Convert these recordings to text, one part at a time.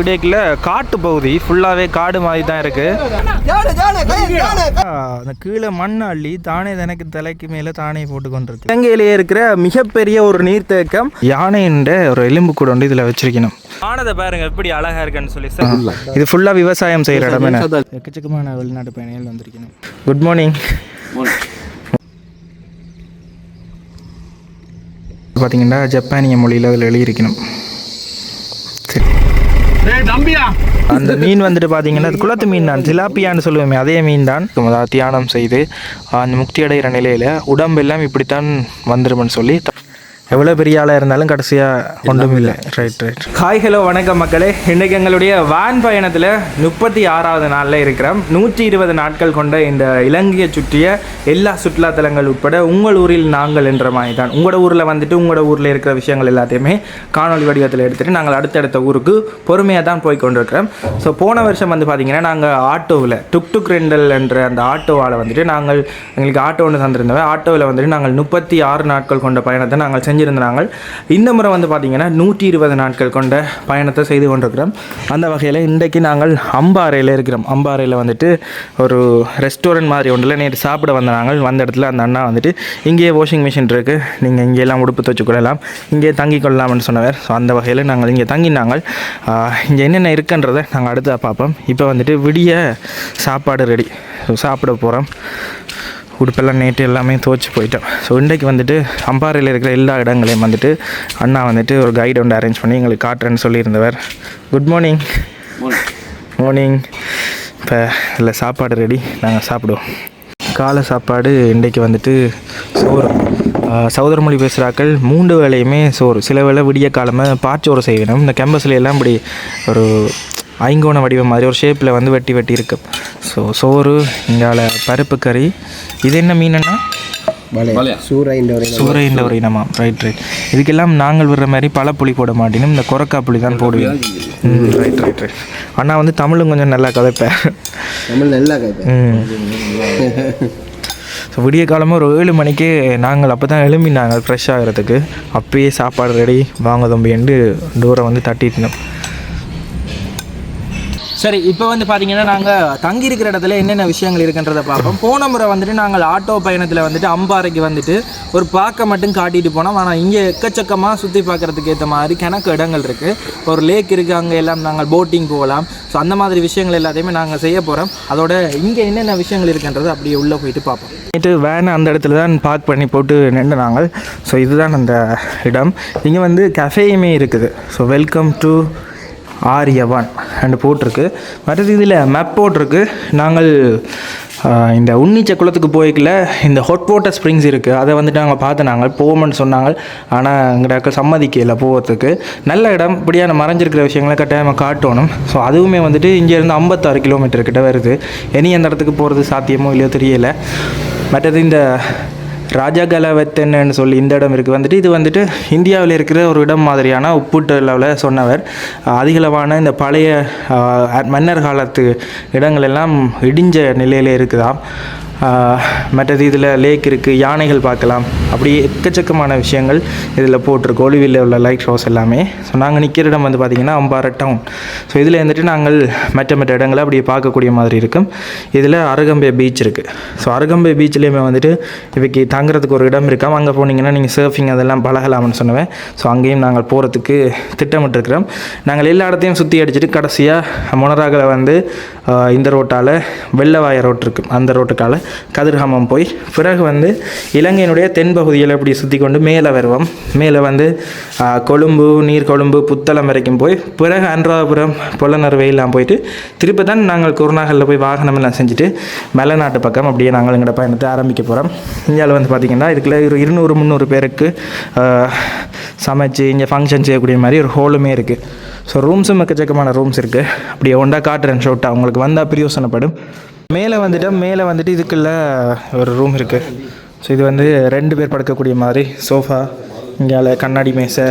வீடியோக்குள்ள காட்டு பகுதி ஃபுல்லாகவே காடு மாதிரி தான் இருக்குது. அந்த கீழே மண் அள்ளி தானே தனக்கு தலைக்கு மேலே தானே போட்டு கொண்டிருக்கு. இலங்கையிலேயே இருக்கிற மிகப்பெரிய ஒரு நீர்த்தேக்கம் யானைன்ற ஒரு எலும்பு கூட வந்து இதில் வச்சிருக்கணும். ஆனதை பாருங்க எப்படி அழகா இருக்குன்னு சொல்லி சார். இது ஃபுல்லாக விவசாயம் செய்கிற இடமே. எக்கச்சக்கமான வெளிநாட்டு பயணிகள் வந்திருக்கணும். Good morning. பார்த்தீங்கன்னா ஜப்பானிய மொழியில் அதில் எழுதியிருக்கணும். அந்த மீன் வந்துட்டு பார்த்தீங்கன்னா அது குளத்து மீன் தான், திலாப்பியான்னு சொல்லுவோமே அதே மீன் தான். தியானம் செய்து அந்த முக்தி அடைகிற நிலையில் உடம்பெல்லாம் இப்படித்தான் வந்துருமென்னு சொல்லி எவ்வளோ பெரிய ஆளாக இருந்தாலும் கடைசியாக ஒன்றும் இல்லை. ரைட். ஹாய் ஹலோ வணக்கம் மக்களே. இன்றைக்கு எங்களுடைய வேன் பயணத்தில் 36வது நாளில் இருக்கிறோம். 120 நாட்கள் கொண்ட இந்த இலங்கையை சுற்றிய எல்லா சுற்றுலாத்தலங்கள் உட்பட உங்கள் ஊரில் நாங்கள் என்ற மாதிரி தான். உங்களோட ஊரில் வந்துட்டு உங்களோட ஊரில் இருக்கிற விஷயங்கள் எல்லாத்தையுமே காணொலி வடிவத்தில் எடுத்துகிட்டு நாங்கள் அடுத்தடுத்த ஊருக்கு பொறுமையாக தான் போய் கொண்டிருக்கிறோம். ஸோ போன வருஷம் வந்து பார்த்திங்கன்னா நாங்கள் ஆட்டோவில் டுக் ரெண்டல் என்ற அந்த ஆட்டோவால் வந்துட்டு நாங்கள் எங்களுக்கு ஆட்டோ ஒன்று தந்திருந்தோம். ஆட்டோவில் வந்துட்டு நாங்கள் 36 நாட்கள் கொண்ட பயணத்தை நாங்கள் செஞ்சிருந்தாங்க. இந்த முறை வந்து பார்த்திங்கன்னா 120 நாட்கள் கொண்ட பயணத்தை செய்து கொண்டிருக்கிறோம். அந்த வகையில் இன்றைக்கு நாங்கள் அம்பாறையில் இருக்கிறோம். அம்பாறையில் வந்துட்டு ஒரு ரெஸ்டாரண்ட் மாதிரி ஒன்றில் நேற்று சாப்பிட வந்த இடத்துல அந்த அண்ணா வந்துட்டு இங்கேயே வாஷிங் மிஷின் இருக்குது, நீங்கள் இங்கேயெல்லாம் உடுப்பு துவச்சு கொள்ளலாம், இங்கே தங்கி கொள்ளலாம்னு சொன்னவர். ஸோ அந்த வகையில் நாங்கள் இங்கே தங்கினாங்கள். இங்கே என்னென்ன இருக்குன்றதை நாங்கள் அடுத்த பார்ப்போம். இப்போ வந்துட்டு விடிய சாப்பாடு ரெடி. ஸோ சாப்பிட போகிறோம். உடுப்பெல்லாம் நேற்று எல்லாமே துவச்சி போயிட்டோம். ஸோ இன்றைக்கு வந்துட்டு அம்பாறையில் இருக்கிற எல்லா இடங்களையும் வந்துட்டு அண்ணா வந்துட்டு ஒரு கைடு ஒன்று அரேஞ்ச் பண்ணி எங்களுக்கு காட்டுறேன்னு சொல்லியிருந்தவர். Good morning. மார்னிங். இப்போ இல்லை சாப்பாடு ரெடி, நாங்கள் சாப்பிடுவோம். காலை சாப்பாடு இன்றைக்கு வந்துட்டு சோறு. சகோதர மொழி பேசுகிறாக்கள் 3 வேளையுமே சோறு. சில வேளை விடிய காலமாக பாச்சோறு செய்யணும். இந்த கேம்பஸில் எல்லாம் இப்படி ஒரு ஐங்கோண வடிவம் மாதிரி ஒரு ஷேப்பில் வந்து வெட்டி இருக்கும். ஸோ சோறு, இங்கால பருப்பு கறி. இது என்ன மீனுன்னா சூறைன்ற ஒரு இனமா. ரைட். இதுக்கெல்லாம் நாங்கள் விடுற மாதிரி பழப்புளி போட மாட்டேனும், இந்த கொரக்கா புளி தான் போடுவேன். ரைட். அண்ணா வந்து தமிழும் கொஞ்சம் நல்லா கதைப்பேன். ஸோ விடிய காலமாக ஒரு 7 மணிக்கு நாங்கள் அப்போ தான் எழும்பினாங்க ஃப்ரெஷ் ஆகிறதுக்கு. அப்பயே சாப்பாடு ரெடி, வாங்க தம்பின்னு டோரை வந்து தட்டிட்டோம். சரி, இப்போ வந்து பார்த்தீங்கன்னா நாங்கள் தங்கியிருக்கிற இடத்துல என்னென்ன விஷயங்கள் இருக்குன்றதை பார்ப்போம். போன முறை வந்துட்டு நாங்கள் ஆட்டோ பயணத்தில் வந்துட்டு அம்பாறைக்கு வந்துட்டு ஒரு பார்க்க மட்டும் காட்டிட்டு போனோம். ஆனால் இங்கே எக்கச்சக்கமாக சுற்றி பார்க்குறதுக்கு ஏற்ற மாதிரி கணக்கு இடங்கள் இருக்குது. ஒரு லேக் இருக்குது, அங்கே எல்லாம் நாங்கள் போட்டிங் போகலாம். ஸோ அந்த மாதிரி விஷயங்கள் எல்லாத்தையுமே நாங்கள் செய்ய போகிறோம். அதோட இங்கே என்னென்ன விஷயங்கள் இருக்குன்றது அப்படியே உள்ளே போயிட்டு பார்ப்போம். நேற்று வேனை அந்த இடத்துல தான் பார்க் பண்ணி போட்டு நின்று நாங்கள். ஸோ இதுதான் அந்த இடம். இங்கே வந்து கஃபேயுமே இருக்குது. ஸோ வெல்கம் டு ஆரியவான் அண்டு போட்டிருக்கு. மற்றது இதில் மேப் போட்டிருக்கு. நாங்கள் இந்த உன்னிச்ச குளத்துக்கு போய்க்கல இந்த ஹாட் வாட்டர் ஸ்ப்ரிங்ஸ் இருக்குது, அதை வந்துட்டு நாங்கள் பார்த்து நாங்கள் போவோம்னு சொன்னாங்க. ஆனால் எங்களுக்கு சம்மதிக்கல போகிறதுக்கு. நல்ல இடம், இப்படியான மறைஞ்சிருக்கிற விஷயங்களை கட்டாயமாக காட்டணும். ஸோ அதுவுமே வந்துட்டு இங்கேருந்து 56 கிலோமீட்டர் கிட்ட வருது. இனி அந்த இடத்துக்கு போகிறது சாத்தியமோ இல்லையோ தெரியலை. மற்றது இந்த ராஜகலவத்தன்னு சொல்லி இந்த இடம் இருக்குது. வந்துட்டு இது வந்துட்டு இந்தியாவில் இருக்கிற ஒரு இடம் மாதிரியான உப்புட்டு லெவலில் சொன்னவர். அதிகளவான இந்த பழைய மன்னர் காலத்து இடங்கள் எல்லாம் இடிஞ்ச நிலையில் இருக்குதாம். மற்றது இதில் லேக் இருக்குது, யானைகள் பார்க்கலாம். அப்படி எக்கச்சக்கமான விஷயங்கள் இதில் போட்டிருக்கு. ஒளிவில் உள்ள லைட் ஹவுஸ் எல்லாமே. ஸோ நாங்கள் நிற்கிற இடம் வந்து பார்த்திங்கன்னா அம்பாறை டவுன். ஸோ இதில் வந்துட்டு நாங்கள் மற்ற இடங்களை அப்படியே பார்க்கக்கூடிய மாதிரி இருக்கும். இதில் அருகம்பை பீச் இருக்குது. ஸோ அருகம்பை பீச்லேயுமே வந்துட்டு இவைக்கு தங்குறதுக்கு ஒரு இடம் இருக்காம். அங்கே போனீங்கன்னா நீங்கள் சர்ஃபிங் அதெல்லாம் பழகலாம்னு சொன்னேன். ஸோ அங்கேயும் நாங்கள் போகிறதுக்கு திட்டமிட்டுருக்கிறோம். நாங்கள் எல்லா இடத்தையும் சுற்றி அடிச்சுட்டு கடைசியாக மொனராகில் வந்து இந்த ரோட்டால் வெள்ளவாய ரோட் இருக்குது, அந்த ரோட்டுக்கால் கதிர்காமம் போய் பிறகு வந்து இலங்கையினுடைய தென்பகுதியில் இப்படி சுற்றி கொண்டு மேலே வருவோம். மேலே வந்து கொழும்பு, நீர்கொழும்பு, புத்தளம் வரைக்கும் போய் பிறகு அனுராதபுரம், பொலனறுவையெல்லாம் போயிட்டு திருப்பி தான் நாங்கள் குருநாகலில் போய் வாகனமெல்லாம் செஞ்சுட்டு மலைநாட்டு பக்கம் அப்படியே நாங்கள் எங்களோட பயணத்தை ஆரம்பிக்க போகிறோம். இந்தியாவில் வந்து பார்த்திங்கன்னா இதுக்குள்ள ஒரு 200-300 பேருக்கு சமைச்சு இங்கே ஃபங்க்ஷன் செய்யக்கூடிய மாதிரி ஒரு ஹோலுமே இருக்குது. ஸோ ரூம்ஸும் எக்கச்சக்கமான ரூம்ஸ் இருக்குது. அப்படியே ஒன்றா காட்டுறேன் ஷோட்டாக அவங்களுக்கு வந்தால் பிரியோசனப்படும். மேலே வந்துட்டு இதுக்குள்ள ஒரு ரூம் இருக்குது. ஸோ இது வந்து 2 பேர் படுக்கக்கூடிய மாதிரி சோஃபா, இங்கே கண்ணாடி மேசை,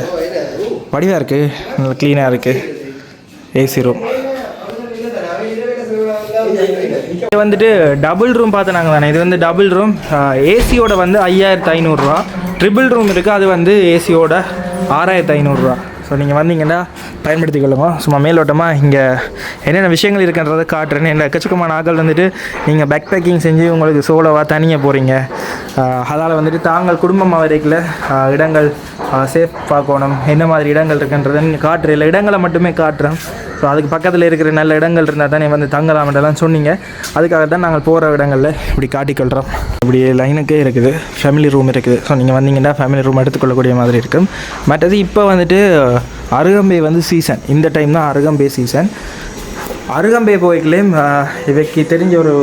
வடிவாக இருக்குது, நல்லா க்ளீனாக இருக்குது. AC room. இது வந்துட்டு டபுள் ரூம் பார்த்து நாங்கள் தானே. இது வந்து டபுள் ரூம். ஏசியோட வந்து 5500 ரூபா. ட்ரிபிள் ரூம் இருக்குது, அது வந்து ஏசியோட 6500 ரூபா. ஸோ நீங்கள் வந்தீங்கன்னா பயன்படுத்தி கொள்ளுங்க. சும்மா மேலோட்டமாக இங்கே என்னென்ன விஷயங்கள் இருக்குன்றதை காட்டுறேன்னு. என்ன எக்கச்சக்கமான ஆட்கள் வந்துட்டு நீங்கள் பேக் பேக்கிங் செஞ்சு உங்களுக்கு சோலோவாக தனியாக போகிறீங்க. அதால் வந்துட்டு தாங்கள் குடும்பமாக வரைக்கல இடங்கள் சேஃப் பார்க்கணும், என்ன மாதிரி இடங்கள் இருக்குன்றதை நீங்கள் காட்டுற இல்லை இடங்களை மட்டுமே காட்டுறேன். ஸோ அதுக்கு பக்கத்தில் இருக்கிற நல்ல இடங்கள் இருந்தால் தான் வந்து தங்கலாம்ன்றலாம் சொன்னீங்க. அதுக்காக தான் நாங்கள் போகிற இடங்களில் இப்படி காட்டிக்கொள்கிறோம். இப்படி லைனுக்கே இருக்குது, ஃபேமிலி ரூம் இருக்குது. ஸோ நீங்கள் வந்தீங்கன்னா ஃபேமிலி ரூம் எடுத்துக்கொள்ளக்கூடிய மாதிரி இருக்கும். மற்றது இப்போ வந்துட்டு அருகம்பை வந்து சீசன், இந்த டைம் தான் அருகம்பை சீசன். அருகம்பை போய்க்கலையும் இவைக்கு தெரிஞ்ச ஒரு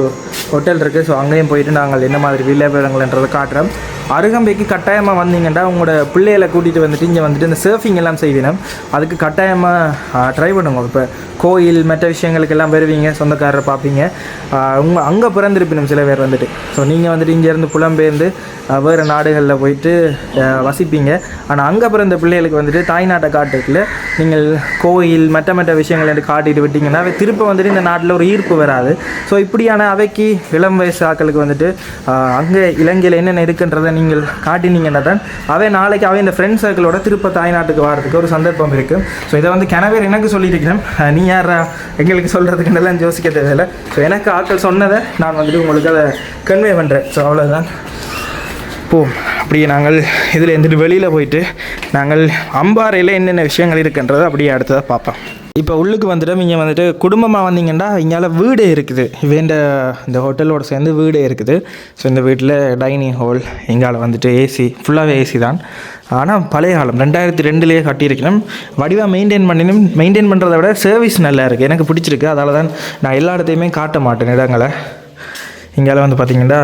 ஹோட்டல் இருக்குது. ஸோ அங்கேயும் போயிட்டு நாங்கள் என்ன மாதிரி விளையாடுறங்கள்ன்றதை காட்டுறோம். அருகம்பைக்கு கட்டாயமாக வந்தீங்கன்னா உங்களோட பிள்ளைகளை கூட்டிகிட்டு வந்துட்டு இங்கே வந்துட்டு இந்த சர்ஃபிங் எல்லாம் செய்வினோம். அதுக்கு கட்டாயமாக ட்ரை பண்ணுங்க. இப்போ கோயில் மற்ற விஷயங்களுக்கெல்லாம் வருவீங்க, சொந்தக்காரரை பார்ப்பீங்க. அங்கே பிறந்திருப்பினும் சில பேர் வந்துட்டு. ஸோ நீங்கள் வந்துட்டு இங்கேருந்து புலம்பெயர்ந்து வேறு நாடுகளில் போயிட்டு வசிப்பீங்க. ஆனால் அங்கே பிறந்த பிள்ளைகளுக்கு வந்துட்டு தாய்நாட்டை காட்டுறதுல நீங்கள் கோயில் மற்ற விஷயங்கள் என்று காட்டிட்டு விட்டிங்கன்னா அவை திருப்ப வந்துட்டு இந்த நாட்டில் ஒரு ஈர்ப்பு வராது. ஸோ இப்படியான அவைக்கு இளம் வயசு ஆக்களுக்கு வந்துட்டு அங்கே இலங்கையில் என்னென்ன இருக்குன்றதை நீங்கள் காட்டினீங்கன்னா தான் அவை நாளைக்கு அவை இந்த ஃப்ரெண்ட்ஸ் சர்க்கிளோட திருப்ப தாய்நாட்டுக்கு வரதுக்கு ஒரு சந்தர்ப்பம் இருக்குது. ஸோ இதை வந்து கிணவேர் எனக்கு சொல்லியிருக்கிறேன். நீ யார் எங்களுக்கு சொல்கிறதுக்குன்னெல்லாம் யோசிக்க தேவையில்லை. ஸோ எனக்கு ஆட்கள் சொன்னதை நான் வந்துட்டு உங்களுக்கு அதை கன்வே பண்ணுறேன். ஸோ அவ்வளோதான். அப்படியே நாங்கள் இதில் இருந்துட்டு வெளியில் போயிட்டு நாங்கள் அம்பாறையில் என்னென்ன விஷயங்கள் இருக்குன்றதை அப்படியே அடுத்ததாக பார்ப்போம். இப்போ உள்ளுக்கு வந்துட்டு இங்கே வந்துட்டு குடும்பமாக வந்தீங்கன்னா இங்கால வீடே இருக்குது. இந்த ஹோட்டலோட சேர்ந்து வீடே இருக்குது. ஸோ இந்த வீட்டில் டைனிங் ஹால், இங்கால வந்துட்டு ஏசி, ஃபுல்லாகவே ஏசி தான். ஆனால் பழைய காலம் 2002 கட்டியிருக்கணும். வடிவாக மெயின்டைன் பண்ணுறதை விட சர்வீஸ் நல்லா இருக்குது, எனக்கு பிடிச்சிருக்கு. அதால் தான் நான் எல்லா இடத்தையுமே காட்ட மாட்டேன் இடங்களை. இங்கால வந்து பார்த்திங்கன்னா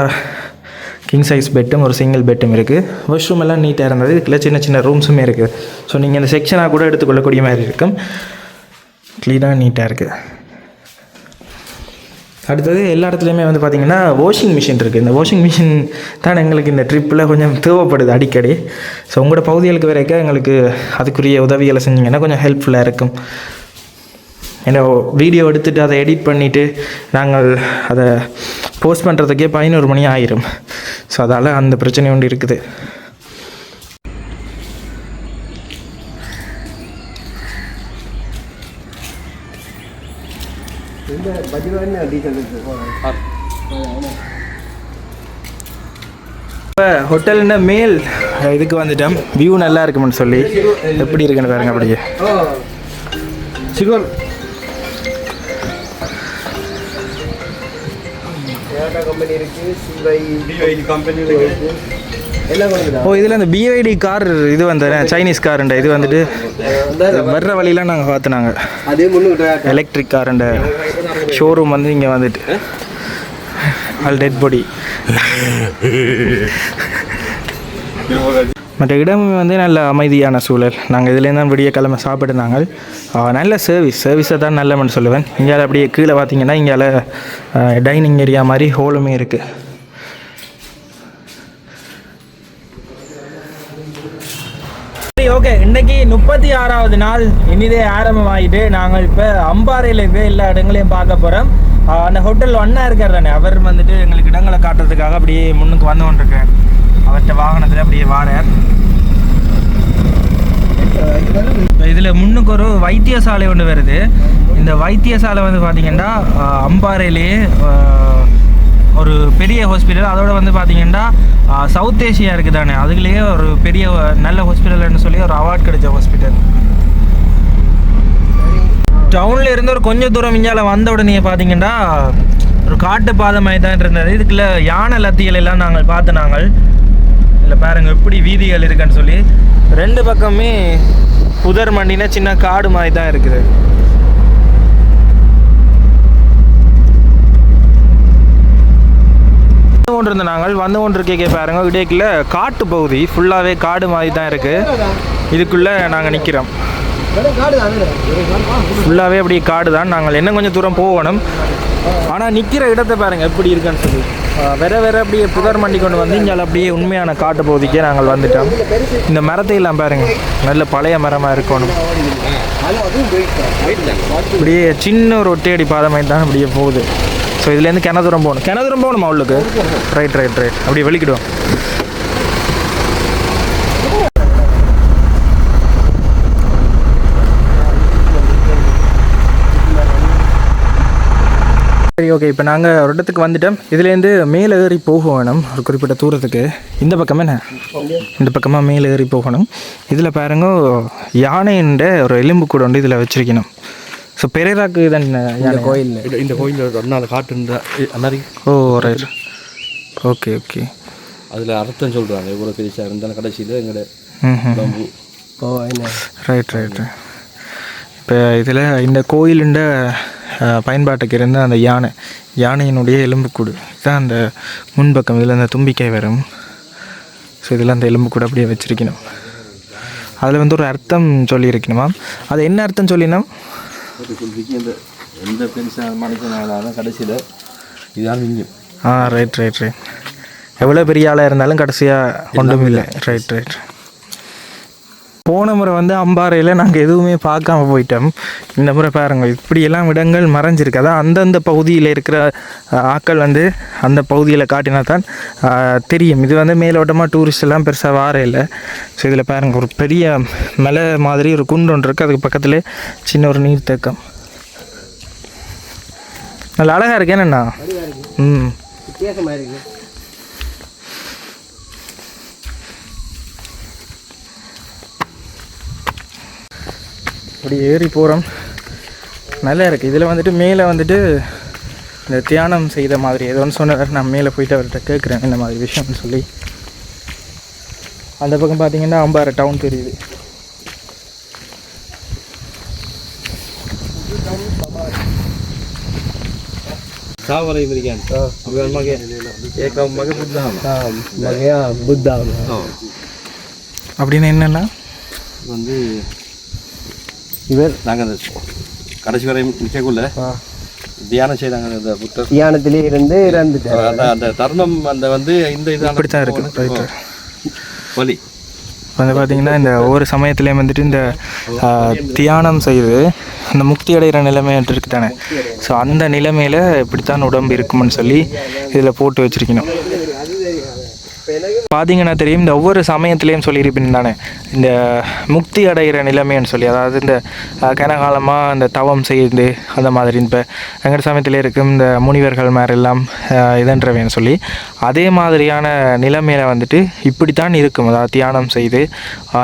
கிங் சைஸ் பெட்டும் ஒரு சிங்கிள் பெட்டும் இருக்குது. வாஷ்ரூம் எல்லாம் நீட்டாக இருந்தது. இதில் சின்ன சின்ன ரூம்ஸுமே இருக்குது. ஸோ நீங்கள் இந்த செக்ஷனாக கூட எடுத்துக்கொள்ளக்கூடிய மாதிரி இருக்கும். க்ளீனாக நீட்டாக இருக்குது. அடுத்தது எல்லா இடத்துலையுமே வந்து பார்த்திங்கன்னா வாஷிங் மிஷின் இருக்குது. இந்த வாஷிங் மிஷின் தான் எங்களுக்கு இந்த ட்ரிப்பில் கொஞ்சம் தேவைப்படுது அடிக்கடி. ஸோ உங்களோட பகுதிகளுக்கு வரைக்கும் எங்களுக்கு அதுக்குரிய உதவிகளை செஞ்சிங்கன்னா கொஞ்சம் ஹெல்ப்ஃபுல்லாக இருக்கும். ஏன்னா வீடியோ எடுத்துகிட்டு அதை எடிட் பண்ணிவிட்டு நாங்கள் அதை போஸ்ட் பண்ணுறதுக்கே 11 மணி ஆயிரும். ஸோ அதால் அந்த பிரச்சனை ஒன்று இருக்குது. இப்போ ஹோட்டல்ன மேல் இதுக்கு வந்துட்டோம். வியூ நல்லா இருக்குமென்னு சொல்லி எப்படி இருக்குன்னு பாருங்க. அப்படியே சிக்கன் கம்பெனி இருக்குது, கம்பெனி இருக்குது. இதில் அந்த பிஐடி கார் இது வந்து சைனீஸ் காருண்ட இது வந்துட்டு வர்ற வழியெலாம் நாங்கள் பார்த்துனாங்க. எலக்ட்ரிக் காருண்ட ஷோரூம் வந்து இங்கே வந்துட்டு ஆல் டெட் பாடி. மற்ற இடமும் வந்து நல்ல அமைதியான சூழல். நாங்கள் இதுலேருந்து தான் விடிய கிழமை சாப்பிட்டுனாங்க. நல்ல சர்வீஸை தான் நல்லமென்னு சொல்லுவேன். இங்கே அப்படியே கீழே பார்த்தீங்கன்னா இங்கே டைனிங் ஏரியா மாதிரி ஹோலுமே இருக்குது. ஓகே, இன்றைக்கி 36வது நாள் இனிதே ஆரம்பமாகிட்டு நாங்கள் இப்போ அம்பாறையில் போய் எல்லா இடங்களையும் பார்க்க போகிறோம். அந்த ஹோட்டல் ஒன்றா இருக்கார் தானே, அவர் வந்துட்டு எங்களுக்கு இடங்களை காட்டுறதுக்காக அப்படியே முன்னுக்கு வந்து கொண்டிருக்கார். அவர்கிட்ட வாகனத்தில் அப்படியே வாரார். இதில் முன்னுக்கு ஒரு வைத்தியசாலை ஒன்று வருது. இந்த வைத்தியசாலை வந்து பார்த்திங்கன்னா அம்பாறையிலேயே ஒரு பெரிய ஹாஸ்பிட்டல். அதோட வந்து பார்த்திங்கன்னா சவுத் ஏஷியா இருக்குது தானே, அதுலேயே ஒரு பெரிய நல்ல ஹாஸ்பிட்டல்னு சொல்லி ஒரு அவார்ட் கிடைச்ச ஹாஸ்பிட்டல். டவுனில் இருந்து ஒரு கொஞ்சம் தூரம் இஞ்சால வந்த உடனே பார்த்தீங்கன்னா ஒரு காட்டு பாதை மாதிரி தான் இருந்தது. இதுக்குள்ள யானை லத்திகள் எல்லாம் நாங்கள் பார்த்து நாங்கள் இல்லை பாருங்கள் எப்படி வீதிகள் இருக்குன்னு சொல்லி. ரெண்டு பக்கமே புதர் மண்டினா சின்ன காடு மாதிரி தான் இருக்குது. கொண்டிருந்த நாங்கள் வந்து கொண்டிருக்கே பாருங்க, இடைக்குள்ள காட்டு பகுதி ஃபுல்லாகவே காடு மாதிரி தான் இருக்குது. இதுக்குள்ளே நாங்கள் நிற்கிறோம். ஃபுல்லாகவே அப்படி காடு தான். நாங்கள் என்ன கொஞ்சம் தூரம் போகணும். ஆனால் நிற்கிற இடத்தை பாருங்கள் எப்படி இருக்குன்னு சொல்லி. வேற அப்படியே புதர் மண்டி கொண்டு வந்து இங்கே அப்படியே உண்மையான காட்டு பகுதிக்கே நாங்கள் வந்துட்டோம். இந்த மரத்தை எல்லாம் பாருங்கள், நல்ல பழைய மரமாக இருக்கணும். அப்படியே சின்ன ஒரு ஒட்டையடி பாதை மாதிரி தான் அப்படியே போகுது. ஸோ இதுலேருந்து கிணதுரம் போகணுமா உள்ளுக்கு? ரைட் அப்படியே வெளிக்கிடுவோம். சரி, ஓகே. இப்போ நாங்கள் ஒரு இடத்துக்கு வந்துட்டோம். இதுலேருந்து மேலே ஏறி போக வேணும் ஒரு குறிப்பிட்ட தூரத்துக்கு. இந்த பக்கம் என்ன, இந்த பக்கமாக மேலே ஏறி போகணும். இதில் பாருங்க, யானைன்ற ஒரு எலும்பு கூட உண்டு இதில் வச்சிருக்கணும். ஸோ பெரேராக்கு தான் கோயில், இந்த கோயில் அண்ணால காட்டுன்ற அண்ணாரி. ஓ ரைட், ஓகே ஓகே. அதில் அர்த்தம் சொல்கிறாங்க, எவ்வளோ பெருசாக இருந்தாலும் கடைசியில் எங்களோட ரைட் ரைட். இப்போ இதில் இந்த கோயிலுண்ட பயன்பாட்டுக்கு இருந்த அந்த யானையினுடைய எலும்புக்கூடு இதுதான் அந்த முன்பக்கம். இதில் அந்த தும்பிக்கை வரும். ஸோ இதில் அந்த எலும்புக்கூடு அப்படியே வச்சிருக்கணும். அதில் வந்து ஒரு அர்த்தம் சொல்லியிருக்கணுமா? அது என்ன அர்த்தம் சொல்லினோம்? இந்த எந்த பெருசாக மனுஷனாலும் கடைசியில் இதுதான் மிஞ்சும். Right right right. எவ்வளோ பெரிய ஆளாக இருந்தாலும் கடைசியாக ஒன்றும் இல்லை. Right right. போன முறை வந்து அம்பாறையில் நாங்கள் எதுவுமே பார்க்காம போயிட்டோம். இந்த முறை பாருங்கள், இப்படியெல்லாம் இடங்கள் மறைஞ்சிருக்கு. அதான் அந்தந்த பகுதியில் இருக்கிற ஆக்கள் வந்து அந்த பகுதியில் காட்டினா தான் தெரியும். இது வந்து மேலோட்டமாக டூரிஸ்ட் எல்லாம் பெருசாக வார இல்லை. ஸோ இதில் பாருங்கள், ஒரு பெரிய மலை மாதிரி ஒரு குண்டு ஒன்று இருக்குது. அதுக்கு பக்கத்தில் சின்ன ஒரு நீர்த்தேக்கம். நல்லா அழகாக இருக்கு. என்னண்ணா? வித்தியாசமாக இருக்குது. அப்படி ஏறி போகிறோம், நல்லா இருக்குது. இதில் வந்துட்டு மேலே வந்துட்டு இந்த தியானம் செய்த மாதிரி ஏதோ ஒன்று சொன்னார். நான் மேலே போயிட்டு அவர்கிட்ட கேட்குறேன் இந்த மாதிரி விஷயம்னு சொல்லி. அந்த பக்கம் பார்த்தீங்கன்னா அம்பாறை டவுன் தெரியுது. அப்படின்னு என்னன்னா வந்து இவர் நாங்கள் அந்த கடைசி வரை நிற்கக்குள்ள தியானம் செய்தாங்க. அந்த புத்தர் தியானத்திலே இருந்து இறந்துட்டார். அந்த தருணம் அந்த வந்து இந்த இது இப்படி தான் இருக்குது. வலி வந்து பார்த்திங்கன்னா இந்த ஒவ்வொரு சமயத்துலேயும் வந்துட்டு இந்த தியானம் செய்து அந்த முக்தி அடைகிற நிலைமை இருக்குது தானே. ஸோ அந்த நிலைமையில் இப்படித்தான் உடம்பு இருக்குமென்னு சொல்லி இதில் போட்டு வச்சுருக்கணும். பார்த்தீங்கன்னா தெரியும், இந்த ஒவ்வொரு சமயத்துலேயும் சொல்லியிருப்பேன் தானே இந்த முக்தி அடைகிற நிலைமைன்னு சொல்லி. அதாவது இந்த கனகாலமாக இந்த தவம் செய்து அந்த மாதிரி இப்போ எங்கள் சமயத்தில் இருக்கும் இந்த முனிவர்கள் மாதிரிலாம் இதன்றவேன்னு சொல்லி அதே மாதிரியான நிலைமையில் வந்துட்டு இப்படித்தான் இருக்கும். அதாவது தியானம் செய்து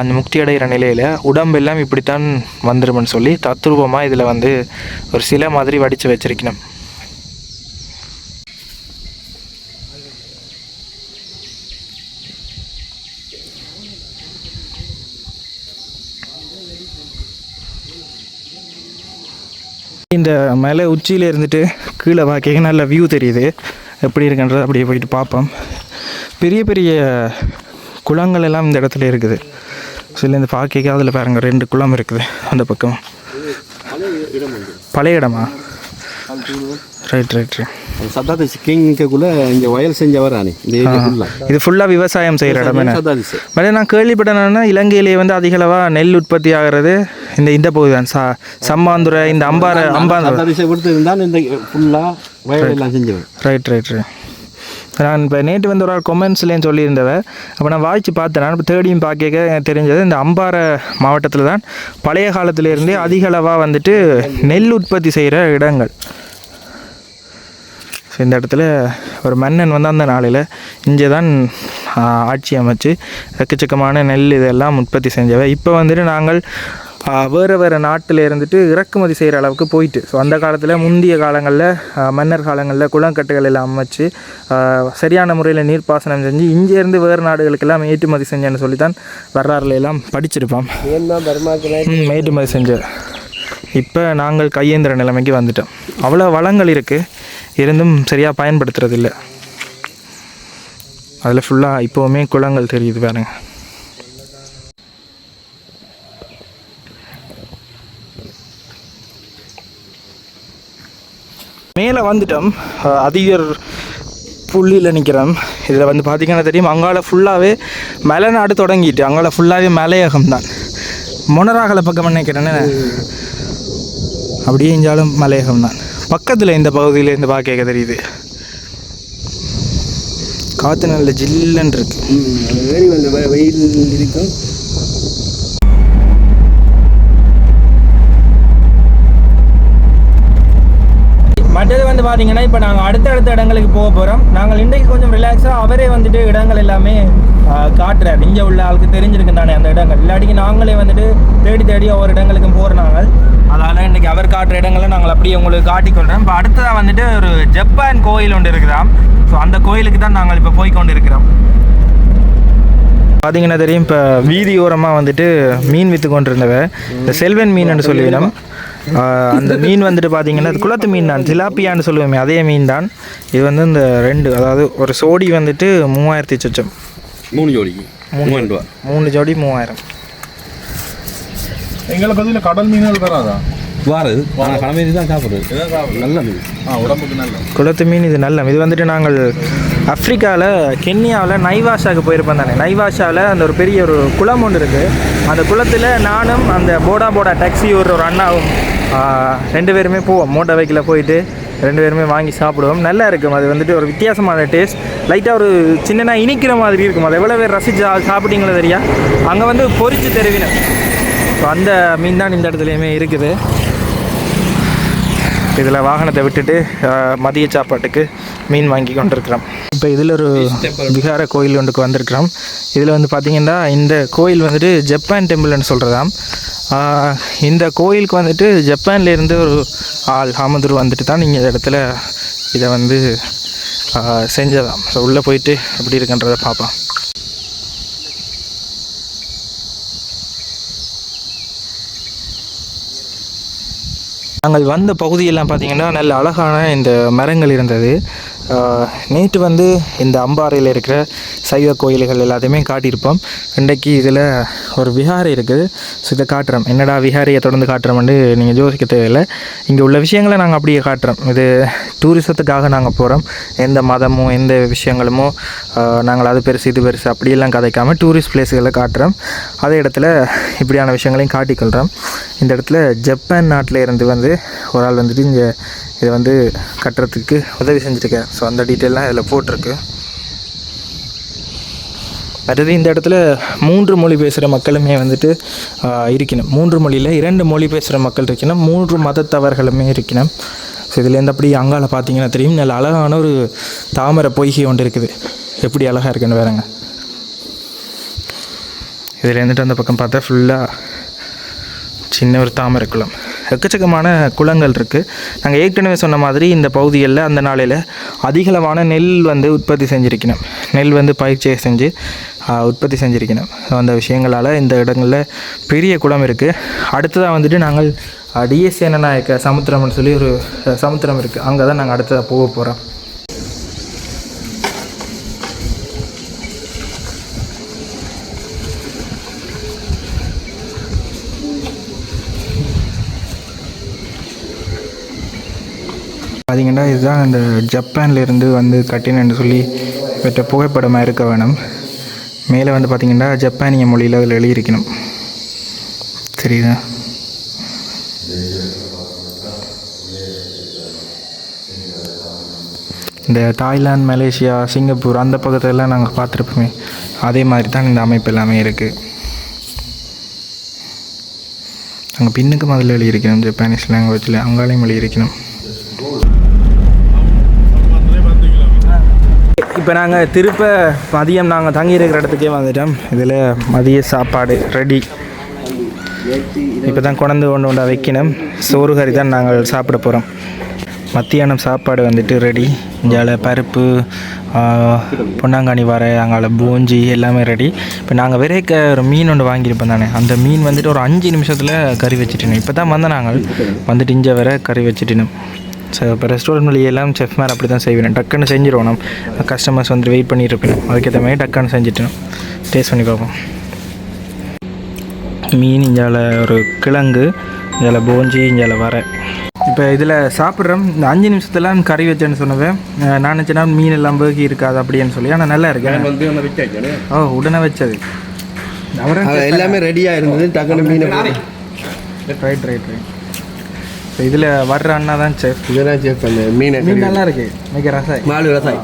அந்த முக்தி அடைகிற நிலையில் உடம்பெல்லாம் இப்படித்தான் வந்துருமென்னு சொல்லி தத்ரூபமாக இதில் வந்து ஒரு சிலை மாதிரி வடித்து வச்சிருக்கணும். இந்த மலை உச்சியில் இருந்துட்டு கீழே பார்க்க நல்ல வியூ தெரியுது. எப்படி இருக்குன்றது அப்படியே போயிட்டு பார்ப்போம். பெரிய பெரிய குளங்கள் எல்லாம் இந்த இடத்துல இருக்குது. ஸோ இதுலேருந்து பார்க்க அதில் பாருங்கள் 2 குளம் இருக்குது அந்த பக்கம். பழைய இடமா? Right right. சத்தாதி கிங்குள்ள இங்கே வயல் செஞ்சவரானே இது ஃபுல்லாக விவசாயம் செய்கிற இடம். என்ன நான் கேள்விப்பட்டேன்னா இலங்கையிலேயே வந்து அதிகளவாக நெல் உற்பத்தி ஆகிறது இந்த பகுதி தான். சம்மாந்துறை, இந்த அம்பாறை இருந்தால் இந்த ஃபுல்லாக வயல் எல்லாம் செஞ்சவர். Right right right. நான் இப்போ நேற்று வந்து ஒரு ஆள் கொமெண்ட்ஸ்லேயும் சொல்லியிருந்தவ. அப்போ நான் வாய்ச்சி பார்த்தேன். நான் இப்போ தேடியும் பார்க்க தெரிஞ்சது இந்த அம்பாறை மாவட்டத்தில் தான் பழைய காலத்திலேருந்தே அதிகளவாக வந்துட்டு நெல் உற்பத்தி செய்கிற இடங்கள். ஸோ இந்த இடத்துல ஒரு மன்னன் வந்து அந்த நாளில் இங்கே தான் ஆட்சி அமைச்சு எக்கச்சக்கமான நெல் இதெல்லாம் உற்பத்தி செஞ்சவை. இப்போ வந்துட்டு நாங்கள் வேறு நாட்டில் இருந்துட்டு இறக்குமதி செய்கிற அளவுக்கு போயிட்டு. ஸோ அந்த காலத்தில் முந்தைய காலங்களில் மன்னர் காலங்களில் குளக்கட்டுகள் எல்லாம் அமைச்சு சரியான முறையில் நீர்ப்பாசனம் செஞ்சு இங்கேருந்து வேறு நாடுகளுக்கெல்லாம் ஏற்றுமதி செஞ்சேன்னு சொல்லி தான் வரலாறுல எல்லாம் படிச்சிருப்போம். ஏற்றுமதி செஞ்ச இப்போ நாங்கள் கையேந்திர நிலைமைக்கு வந்துட்டோம். அவ்வளோ வளங்கள் இருக்குது, இருந்தும் சரியாக பயன்படுத்துறது இல்லை. அதில் ஃபுல்லாக இப்போவுமே குளங்கள் தெரியுது பாருங்க. மேலே வந்துட்டோம். அதிகர் புள்ளியில் நிற்கிறோம். இதில் வந்து பார்த்திங்கன்னா தெரியும், அங்கால ஃபுல்லாகவே மலைநாடு தொடங்கிட்டு அங்கால ஃபுல்லாகவே மலையகம் தான். மொனராகலை பக்கம் நினைக்கிறேன்னு அப்படியே இஞ்சாலும் மலையகம் தான். பக்கத்தில் இந்த பகுதியில் இருந்து பார்க்க தெரியுது. காற்று நல்ல ஜில்லுன்னு இருக்கு. வெயில் இருக்கும். மற்றது வந்து பார்த்தீங்கன்னா இப்போ நாங்கள் அடுத்தடுத்த இடங்களுக்கு போக போகிறோம். நாங்கள் இன்றைக்கு கொஞ்சம் ரிலாக்ஸாக அவரே வந்துட்டு இடங்கள் எல்லாமே காட்டுறாரு. இங்கே உள்ள ஆளுக்கு தெரிஞ்சிருக்கு தானே அந்த இடங்கள், இல்லாட்டிக்கு நாங்களே வந்துட்டு தேடி தேடி ஒவ்வொரு இடங்களுக்கும் போகிறாங்க. அதனால் இன்றைக்கி அவர் காட்டுற இடங்களை நாங்கள் அப்படியே உங்களுக்கு காட்டிக்கொள்கிறோம். இப்போ அடுத்ததாக வந்துட்டு ஒரு ஜப்பான் கோயில் ஒன்று இருக்குதாம். ஸோ அந்த கோயிலுக்கு தான் நாங்கள் இப்போ போய்கொண்டு இருக்கிறோம். பார்த்தீங்கன்னா தெரியும், இப்போ வீதி ஓரமாக வந்துட்டு மீன் விற்று கொண்டு இருந்தவ இந்த செல்வன் மீன் சொல்லிவிடும். அந்த மீன் வந்துட்டு பார்த்தீங்கன்னா அது குளத்து மீன் தான், சிலாப்பியான்னு சொல்லுவோமே அதே மீன் தான். இது வந்து இந்த 2, அதாவது ஒரு சோடி வந்துட்டு 3000 சொச்சம், 3 ஜோடிக்கு 3000 ரூபா, 3 ஜோடி 3000. எங்களை பதில் கடல் மீன்கள் வராதா? வாரது கடமை தான் சாப்பிடுறது, நல்ல மீன், உடம்புக்கு நல்ல குளத்து மீன். இது நல்ல இது வந்துட்டு நாங்கள் ஆஃப்ரிக்காவில் கென்யாவில் நைவாஷாவுக்கு போயிருப்போம் தானே. நைவாஷாவில் அந்த ஒரு பெரிய ஒரு குளம் ஒன்று இருக்குது. அந்த குளத்தில் நானும் அந்த போடா டாக்ஸி ஒரு அண்ணாவும் 2 பேருமே போவோம். மோட்டார் பைக்கில் போயிட்டு 2 பேருமே வாங்கி சாப்பிடுவோம். நல்லா இருக்கும். அது வந்துட்டு ஒரு வித்தியாசமான டேஸ்ட், லைட்டாக ஒரு சின்னனா இனிக்கிற மாதிரி இருக்கும். அது எவ்வளோ பேர் ரசித்து சாப்பிட்டீங்களோ தெரியா. அங்கே வந்து பொரிச்சு தருவினேன். ஸோ அந்த மீன் தான் இந்த இடத்துலையுமே இருக்குது. இதில் வாகனத்தை விட்டுட்டு மதிய சாப்பாட்டுக்கு மீன் வாங்கி கொண்டிருக்கிறோம். இப்போ இதில் ஒரு விகார கோயில் ஒன்றுக்கு வந்திருக்கிறோம். இதில் வந்து பார்த்திங்கன்னா இந்த கோயில் வந்துட்டு ஜப்பான் டெம்பிள்னு சொல்கிறதாம். இந்த கோயிலுக்கு வந்துட்டு ஜப்பான்லேருந்து ஒரு ஆள் ஹாமதுர் வந்துட்டு தான் நீங்கள் இந்த இடத்துல இதை வந்து செஞ்சதாம். ஸோ உள்ளே போயிட்டு எப்படி இருக்குன்றதை பார்ப்போம். நாங்கள் வந்த பகுதியெல்லாம் பார்த்திங்கன்னா நல்ல அழகான இந்த மரங்கள் இருந்தது. நேற்று வந்து இந்த அம்பாறையில் இருக்கிற சைவ கோயில்கள் எல்லாத்தையுமே காட்டியிருப்போம். இன்றைக்கு இதில் ஒரு விஹாரை இருக்குது. ஸோ இதை காட்டுறோம். என்னடா விஹாரையை தொடர்ந்து காட்டுறோம்னு நீங்கள் யோசிக்க தேவையில்லை. இங்கே உள்ள விஷயங்களை நாங்கள் அப்படியே காட்டுறோம். இது டூரிசத்துக்காக நாங்கள் போகிறோம். எந்த மதமோ எந்த விஷயங்களுமோ நாங்கள் அது பெருசு இது பெருசு அப்படியெல்லாம் கதைக்காமல் டூரிஸ்ட் பிளேஸுகளை காட்டுறோம். அதே இடத்துல இப்படியான விஷயங்களையும் காட்டிக்கொள்கிறோம். இந்த இடத்துல ஜப்பான் நாட்டில் இருந்து வந்து ஒரு ஆள் வந்துட்டு இங்கே இதை வந்து கட்டுறதுக்கு உதவி செஞ்சுருக்கேன். ஸோ அந்த டீட்டெயிலாம் இதில் போட்டிருக்கு. அடுத்தது இந்த இடத்துல 3 மொழி பேசுகிற மக்களுமே வந்துட்டு இருக்கணும். 3 மொழியில் 2 மொழி பேசுகிற மக்கள் இருக்கணும், 3 மதத்தவர்களுமே இருக்கணும். ஸோ இதுலேருந்து அப்படி அங்கால பார்த்தீங்கன்னா தெரியும், நல்ல அழகான ஒரு தாமரை பொய்கை ஒன்று இருக்குது. எப்படி அழகாக இருக்குன்னு வேறுங்க. இதில் இருந்துட்டு அந்த பக்கம் பார்த்தா ஃபுல்லாக சின்ன ஒரு தாமரை குளம், எக்கச்சக்கமான குளங்கள் இருக்குது. நாங்கள் ஏற்கனவே சொன்ன மாதிரி இந்த பகுதிகளில் அந்த நாளையில் அதிகளவான நெல் வந்து உற்பத்தி செஞ்சுருக்கணும். நெல் வந்து பயிற்சியை செஞ்சு உற்பத்தி செஞ்சுருக்கணும். அந்த விஷயங்களால் இந்த இடங்களில் பெரிய குளம் இருக்குது. அடுத்ததாக வந்துட்டு நாங்கள் டிஎஸ்ஏனநாயக்க சமுத்திரம்னு சொல்லி ஒரு சமுத்திரம் இருக்குது. அங்கே தான் நாங்கள் அடுத்ததாக போக போகிறோம். பார்த்திங்கன்னா இதுதான் இந்த ஜப்பான்லேருந்து வந்து கட்டினன்னு சொல்லி பெற்ற புகைப்படமாக இருக்க வேணும். மேலே வந்து பார்த்திங்கன்னா ஜப்பானிய மொழியில் அதில் எழுதியிருக்கணும். சரிதா? இந்த தாய்லாந்து, மலேசியா, சிங்கப்பூர் அந்த பக்கத்துலலாம் நாங்கள் பார்த்துருப்போமே, அதே மாதிரி தான் இந்த அமைப்பு எல்லாமே இருக்குது. அங்கே பின்னுக்கு முதல்ல எழுதியிருக்கணும் ஜப்பானீஸ் லாங்குவேஜில், அங்காலையும் எழுதியிருக்கணும். இப்போ நாங்கள் திருப்ப மதியம் நாங்கள் தங்கியிருக்கிற இடத்துக்கே வந்துட்டோம். இதில் மதிய சாப்பாடு ரெடி. இப்போ தான் கொண்டு வைக்கணும். சோறு கறி தான் நாங்கள் சாப்பிட போகிறோம். மத்தியானம் சாப்பாடு வந்துட்டு ரெடி. இங்கால பருப்பு, பொன்னாங்கானி வரை, அங்கால பூஞ்சி எல்லாமே ரெடி. இப்போ நாங்கள் விரைக்க ஒரு மீன் ஒன்று வாங்கியிருப்போம் தானே, அந்த மீன் வந்துட்டு ஒரு 5 நிமிஷத்தில் கறி வச்சுட்டேன். இப்போ தான் நாங்கள் வந்துட்டு இங்கே வர கறி வச்சுட்டினோம். ஸோ இப்போ ரெஸ்டாரண்ட் வழியெல்லாம் செஃப் மேலே அப்படி தான் செய்வேன். டக்குன்னு செஞ்சிடுவோம். கஸ்டமர்ஸ் வந்து வெயிட் பண்ணியிருப்பேன். அதுக்கேற்ற மாதிரி டக்குன்னு செஞ்சுட்டோம். டேஸ்ட் பண்ணி பார்ப்போம். மீன் இங்கால ஒரு கிழங்கு, இங்கால பூஞ்சி, இங்கால வரை. இப்போ இதில் சாப்பிட்றோம். இந்த 5 நிமிஷத்துலாம் கறி வச்சேன்னு சொன்னவே நான் நினச்சேன்னா மீன் எல்லாம் பேகி இருக்காது அப்படின்னு சொல்லி. ஆனால் நல்லா இருக்கு. ஓ, உடனே வச்சது எல்லாமே ரெடியாக இருந்தது. டக்குன்னு மீனை ரைட். இதில் வர்ற அண்ணா தான் செஃப். இதெல்லாம் செஃப். அந்த மீன் நல்லா இருக்கு. மிக ரசாய் மாலு ரசாய்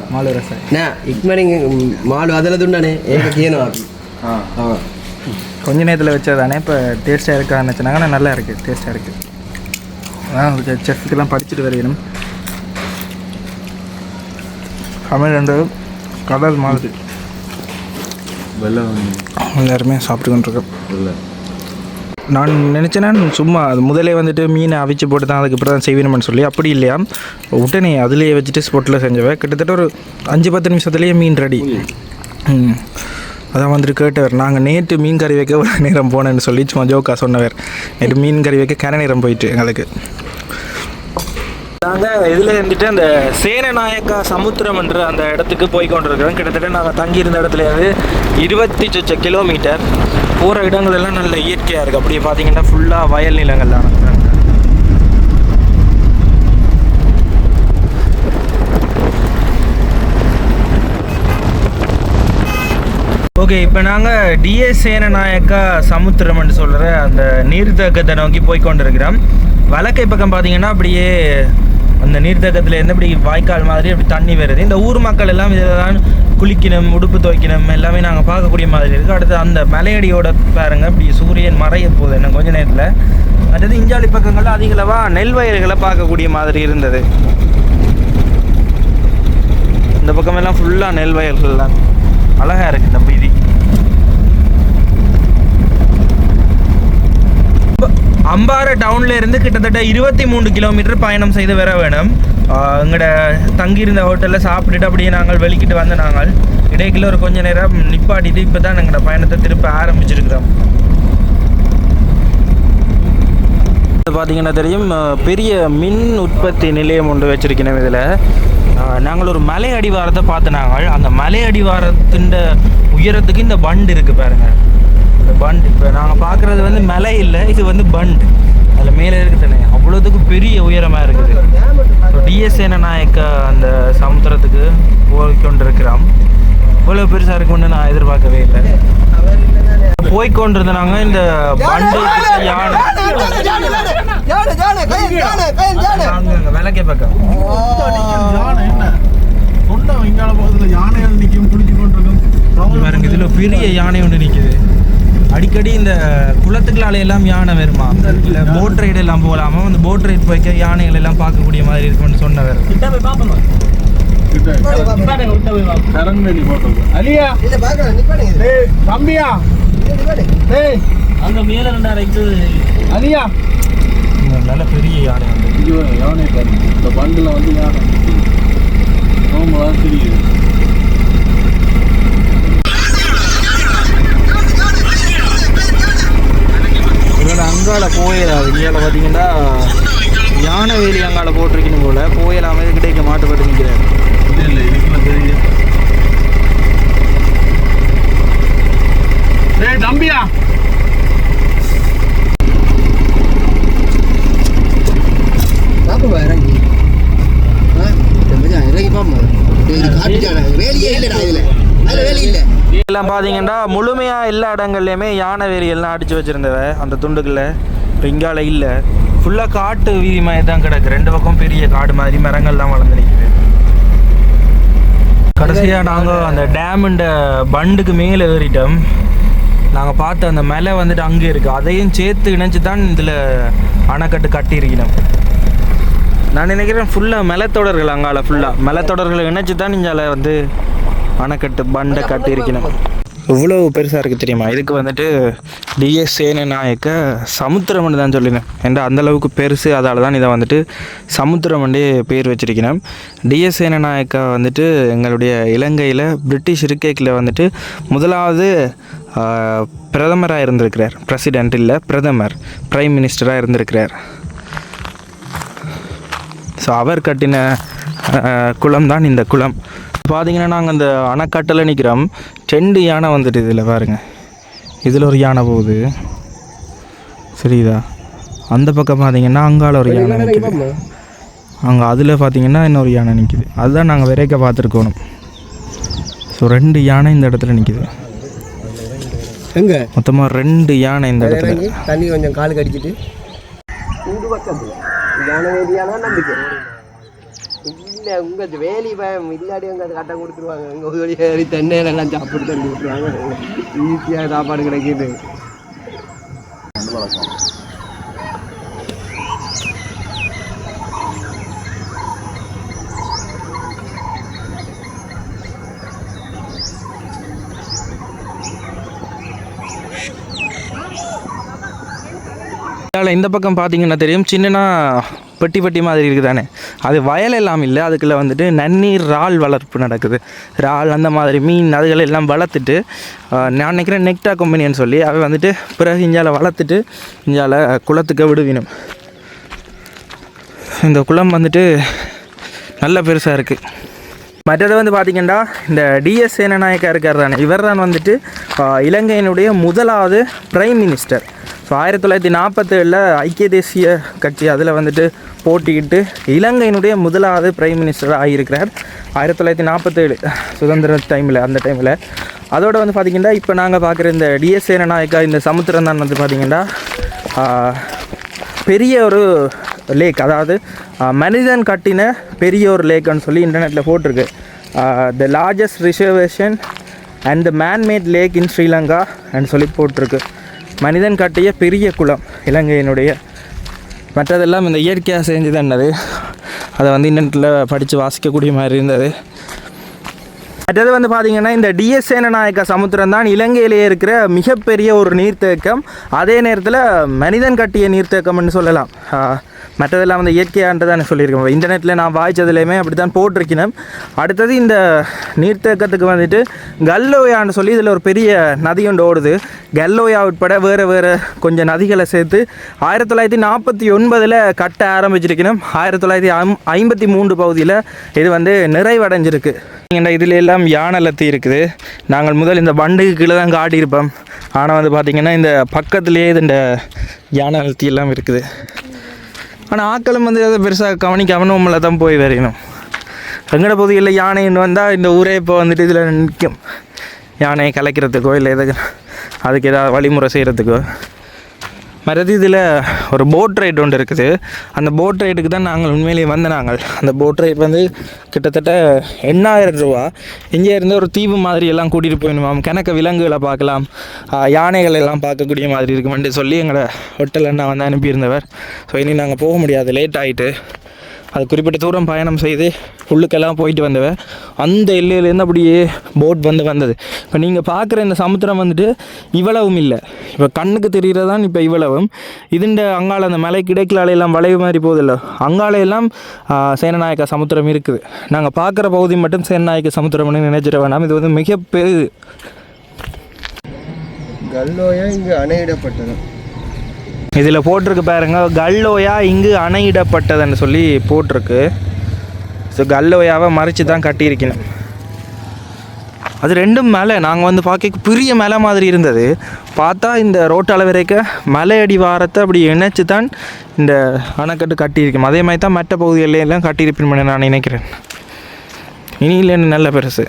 மாலு அதில் துண்டானே கொஞ்ச நேரத்தில் வச்சது தானே. இப்போ டேஸ்ட்டாக இருக்கான்னு நினச்சினாங்க. ஆனால் நல்லா இருக்குது, டேஸ்ட்டாக இருக்குது. செஃப்க்கெல்லாம் படிச்சுட்டு வரையணும். தமிழ் ரெண்டு கடல் மாதிரி வெள்ளம் எல்லாருமே சாப்பிட்டு கொண்டிருக்கோம். இல்லை நான் நினச்சேன்னா சும்மா அது முதலே வந்துட்டு மீனை அவிச்சு போட்டு தான் அதுக்கப்புறம் தான் செய்வேணும்னு சொல்லி, அப்படி இல்லையா உடனே அதுலேயே வச்சுட்டு ஸ்பொட்டில் செஞ்சவன் கிட்டத்தட்ட ஒரு 5-10 நிமிஷத்துலேயே மீன் ரெடி. அதான் வந்துட்டு கேட்டவர், நாங்கள் நேற்று மீன் கறி வைக்க ஒரு நேரம் போனேன்னு சொல்லி சும்மா ஜோக்கா சொன்னவர். நேற்று மீன் கறி வைக்க கரை நேரம் போயிட்டு எங்களுக்கு. நாங்கள் இதில் இருந்துட்டு அந்த சேனநாயக்கா சமுத்திரம் என்ற அந்த இடத்துக்கு போய் கொண்டிருக்கிறோம். கிட்டத்தட்ட நாங்கள் தங்கியிருந்த இடத்துலேருந்து 20 கிலோமீட்டர். போகிற இடங்கள் எல்லாம் நல்ல இயற்கையாக இருக்குது. அப்படியே பார்த்தீங்கன்னா ஃபுல்லாக வயல் நிலங்கள் தான். ஓகே, இப்போ நாங்கள் டிஎஸ் சேனநாயக்கா சமுத்திரம்னு சொல்கிற அந்த நீர்த்தேக்கத்தை நோக்கி போய் கொண்டிருக்கிறோம். வலக்கை பக்கம் பார்த்தீங்கன்னா அப்படியே அந்த நீர்த்தேக்கத்துலேருந்து அப்படி வாய்க்கால் மாதிரி அப்படி தண்ணி வருது. இந்த ஊர் மக்கள் எல்லாம் இதில் தான் குளிக்கணும், உடுப்பு துவைக்கணும், எல்லாமே நாங்கள் பார்க்கக்கூடிய மாதிரி இருக்குது. அடுத்து அந்த மலையடியோட பாருங்கள், அப்படி சூரியன் மறைய போகுது இன்னும் கொஞ்சம் நேரத்தில். அடுத்தது இஞ்சாலி பக்கங்களில் அதிகளவாக நெல் வயல்களை பார்க்கக்கூடிய மாதிரி இருந்தது. இந்த பக்கமெல்லாம் ஃபுல்லாக நெல் வயல்கள்லாம் அழகாக இருக்குது இந்த வீதி. அம்பாறை டவுன்ல இருந்து கிட்டத்தட்ட 23 கிலோமீட்டர் பயணம் செய்து வர வேணும். எங்களோட தங்கியிருந்த ஹோட்டலில் சாப்பிட்டுட்டு அப்படியே நாங்கள் வெளிக்கிட்டு வந்து நாங்கள் இடையில ஒரு கொஞ்சம் நேரம் நிப்பாட்டிட்டு இப்போ தான் எங்களோட பயணத்தை திருப்ப ஆரம்பிச்சிருக்கிறோம். பார்த்தீங்கன்னா தெரியும், பெரிய மின் உற்பத்தி நிலையம் ஒன்று வச்சிருக்கணும். இதில் நாங்கள் ஒரு மலை அடிவாரத்தை பார்த்து நாங்கள் அந்த மலை அடிவாரத்தின் உயரத்துக்கு இந்த பண்ட் இருக்குது பாருங்கள். இந்த பண்ட் இப்போ நாங்கள் பார்க்குறது வந்து மலை இல்லை, இது வந்து பண்ட். அதில் மேலே இருக்குதுனே அவ்வளோத்துக்கு பெரிய உயரமாக இருக்குது. டிஎஸ் சேனநாயக்கா அந்த சமுத்திரத்துக்கு போய்கொண்டிருக்கிறோம். இவ்வளோ பெருசாக இருக்குன்னு நான் எதிர்பார்க்கவே இல்லை. போய்கொண்டிருந்த நாங்கள் இந்த பண்டு யானை அங்கே விளக்கே பக்கம் பாருங்க, இதில் பெரிய யானை ஒன்று நிற்குது. அடிக்கடி இந்த குளத்துக்களால எல்லாம் யானை வருமா, இல்லை போட் ரைடு எல்லாம் போகலாமா, அந்த போட் ரைட் போய்க்க யானைகள் எல்லாம் பார்க்கக்கூடிய மாதிரி இருக்கும்னு சொன்னவர். நல்ல பெரிய யானை யானை இந்த பண்டில் வந்து யானை தெரியுது. அங்கால போயிடாது. இங்கே பார்த்தீங்கன்னா யானை வேலி அங்கால போட்டிருக்கணும் போல, போயிடலாம். இது கிடைக்க மாட்டுப்பட்டு நிற்கிறாரு. இல்லை இதுக்குலாம் தெரியும். தம்பியா எல்லாம் பார்த்தீங்கன்னா முழுமையாக எல்லா இடங்கள்லையுமே யானை வேலியெல்லாம் அடித்து வச்சுருந்தவ அந்த துண்டுகளில். இப்போ இங்கால இல்லை, ஃபுல்லாக காட்டு வீதி மாதிரி தான் கிடக்கு. 2 பக்கம் பெரிய காடு மாதிரி மரங்கள்லாம் வளர்ந்து நிற்குது. கடைசியாக நாங்கள் அந்த டேமுண்ட பண்டுக்கு மேலே ஏறிட்டோம். நாங்கள் பார்த்த அந்த மலை வந்துட்டு அங்கே இருக்குது. அதையும் சேர்த்து இணைச்சி தான் இதில் அணைக்கட்டு கட்டியிருக்கணும். நான் நினைக்கிறேன் ஃபுல்லாக மலைத்தொடர்கள், அங்கால ஃபுல்லாக மலைத்தொடர்களை இணைச்சி தான் இங்கே வந்து அணைக்கட்டு பண்டை கட்டியிருக்கணும். இவ்வளோ பெருசாக இருக்குது தெரியுமா. இதுக்கு வந்துட்டு டிஎஸ் சேனநாயக்கா சமுத்திரம்னு தான் சொல்லினேன். ஏன்னா அந்தளவுக்கு பெருசு, அதால் தான் இதை வந்துட்டு சமுத்திரம்னே பேர் வச்சிருக்கணும். டிஎஸ் சேனநாயக்கா வந்துட்டு எங்களுடைய இலங்கையில் பிரிட்டிஷ் இருக்கைக்கில் வந்துட்டு முதலாவது பிரதமராக இருந்திருக்கிறார். பிரசிடென்ட் இல்லை, பிரதமர், பிரைம் மினிஸ்டராக இருந்திருக்கிறார். ஸோ அவர் கட்டின குளம் தான் இந்த குளம். பார்த்தீங்கன்னா நாங்கள் அந்த அணைக்கட்டில் நிற்கிறோம். 2 யானை வந்துட்டு இதில் பாருங்கள். இதில் ஒரு யானை போகுது, சரிதா. அந்த பக்கம் பார்த்தீங்கன்னா அங்கால ஒரு யானை நிற்கிது. அங்கே அதில் பார்த்தீங்கன்னா இன்னொரு யானை நிற்கிது. அதுதான் நாங்கள் விரைக்க பார்த்துருக்கணும். ஸோ 2 யானை இந்த இடத்துல நிற்கிது. எங்கே மொத்தமாக 2 யானை இந்த இடத்துல. தண்ணி கொஞ்சம் காலுக்கு அடிச்சுட்டு இந்த பக்கத்தில் யானை வேலியானா நம்பிக்கை இல்லை. உங்கள் வேலி பயம் இல்லாடி அங்கே அது கட்டம் கொடுத்துருவாங்க. எங்கள் ஒரு வழி தென்னையிலெல்லாம் சாப்பிட்டு தள்ளி விட்டுருவாங்க. ஈஸியாக சாப்பாடு கிடைக்கிது. இந்த பக்கம் பார்த்தீங்கன்னா தெரியும் சின்னனா பெட்டி பெட்டி மாதிரி இருக்குது தானே, அது வயல் எல்லாம் இல்லை, அதுக்குள்ளே வந்துட்டு நன்னீர் இறால் வளர்ப்பு நடக்குது. இறால் அந்த மாதிரி மீன் அதுகளை எல்லாம் வளர்த்துட்டு நான் நினைக்கிறேன் நெக்டா கம்பெனின்னு சொல்லி அவை வந்துட்டு பிறகு இஞ்சால வளர்த்துட்டு இஞ்சால குளத்துக்கு விடுவினும். இந்த குளம் வந்துட்டு நல்ல பெருசாக இருக்குது. மற்றது வந்து பார்த்திங்கன்னா இந்த டிஎஸ் சேனநாயக்கா இருக்கார் தானே, இவர் தான் வந்துட்டு இலங்கையினுடைய முதலாவது பிரைம் மினிஸ்டர். ஸோ 1947 ஐக்கிய தேசிய கட்சி அதில் வந்துட்டு போட்டிக்கிட்டு இலங்கையினுடைய முதலாவது பிரைம் மினிஸ்டராக ஆகியிருக்கிறார் 1947 சுதந்திர டைமில். அந்த டைமில் அதோடு வந்து பார்த்திங்கன்னா இப்போ நாங்கள் பார்க்குற இந்த டிஎஸ் சேனநாயக்கா இந்த சமுத்திரம் தான் வந்து பார்த்திங்கன்னா பெரிய ஒரு லேக், அதாவது மனிதன் கட்டின பெரிய ஒரு லேக்குன்னு சொல்லி இன்டர்நெட்டில் போட்டிருக்கு. The largest reservation and the manmade lake in Sri Lanka அப்படின்னு சொல்லி போட்டிருக்கு. மனிதன் கட்டிய பெரிய குளம் இலங்கையினுடைய. மற்றதெல்லாம் இந்த இயற்கையாக செஞ்சு தந்தது, அதை வந்து இன்டர்நெட்டில் படித்து வாசிக்கக்கூடிய மாதிரி இருந்தது. மற்றது வந்து பார்த்திங்கன்னா இந்த டிஎஸ் சேனநாயக்கா சமுத்திரம் தான் இலங்கையிலேயே இருக்கிற மிகப்பெரிய ஒரு நீர்த்தேக்கம், அதே நேரத்தில் மனிதன் கட்டிய நீர்த்தேக்கம்னு சொல்லலாம். மற்றதெல்லாம் வந்து இயற்கையான்றதான் சொல்லியிருக்கேன். இன்டர்நெட்டில் நான் வாய்ச்சதுலேயுமே அப்படி தான் போட்டிருக்கணும். அடுத்தது இந்த நீர்த்தேக்கத்துக்கு வந்துட்டு கல்லோயான்னு சொல்லி இதில் ஒரு பெரிய நதி ஒன்று ஓடுது. கல்லோயா உட்பட வேறு கொஞ்சம் நதிகளை சேர்த்து 1949 கட்ட ஆரம்பிச்சிருக்கணும். 1953 பகுதியில் இது வந்து நிறைவடைஞ்சிருக்கு. இதில் எல்லாம் யானலத்தி இருக்குது. நாங்கள் முதல் இந்த பண்டுக்கு கீழே தான் காட்டியிருப்போம். ஆனால் வந்து பார்த்திங்கன்னா இந்த பக்கத்துலேயே இந்த யானலத்தி எல்லாம் இருக்குது. ஆனால் ஆக்களும் வந்து அதை பெருசாக கவனிக்காமல் நம்மளை தான் போய் வரையணும். எங்கட பகுதியில் யானைன்னு வந்தால் இந்த ஊரே இப்போ வந்துட்டு இதில் நிற்கும். யானையை கலைக்கிறதுக்கோ இல்லை அதுக்கு ஏதாவது வழிமுறை செய்கிறதுக்கோ. மறுபடி இதில் ஒரு போட் ரைடு ஒன்று இருக்குது. அந்த போட் ரைடுக்கு தான் நாங்கள் உண்மையிலேயே நாங்கள் அந்த போட் ரைடு வந்து கிட்டத்தட்ட 8000 ரூபா. இங்கே இருந்து ஒரு தீவு மாதிரி எல்லாம் கூட்டிகிட்டு போயிடுவோம். கிணக்க விலங்குகளை பார்க்கலாம், யானைகள் எல்லாம் பார்க்கக்கூடிய மாதிரி இருக்குமென்று சொல்லி எங்களை ஹோட்டலில் நான் வந்து அனுப்பியிருந்தவர். ஸோ இனி நாங்கள் போக முடியாது, லேட் ஆகிட்டு. அது குறிப்பிட்ட தூரம் பயணம் செய்து உள்ளுக்கெல்லாம் போயிட்டு வந்தவன். அந்த எல்லையிலேருந்து அப்படியே போட் வந்தது. இப்போ நீங்கள் பார்க்குற இந்த சமுத்திரம் வந்துட்டு இவ்வளவும் இல்லை, இப்போ கண்ணுக்கு தெரிகிறதான் இப்போ இவ்வளவும். இதுண்ட அங்கால அந்த மலை கிடைக்கலாலையெல்லாம் வளைவு மாதிரி போதில்லை, அங்காலையெல்லாம் சேனநாயக்கா சமுத்திரம் இருக்குது. நாங்கள் பார்க்குற பகுதி மட்டும் சேனநாயக்கா சமுத்திரம்னு நினைச்சிட வேண்டாம். இது வந்து மிக பெரிய கல்லோயா இங்கு அணையிடப்பட்டது. இதில் போட்டிருக்கு பாருங்க, கல்லோயா இங்கு அணையிடப்பட்டதுன்னு சொல்லி போட்டிருக்கு. ஸோ கல்லோயாவை மறைச்சி தான் கட்டியிருக்கணும். அது ரெண்டும் மலை. நாங்கள் வந்து பார்க்க பெரிய மலை மாதிரி இருந்தது. பார்த்தா இந்த ரோட்டால் வரைக்க மலை அடிவாரத்தை அப்படி இணைச்சி தான் இந்த அணைக்கட்டு கட்டியிருக்கோம். அதே மாதிரி தான் மற்ற பகுதிகளெல்லாம் கட்டியிருப்பேன் நான் நினைக்கிறேன். இனியிலேன்னு நல்ல பெருசு.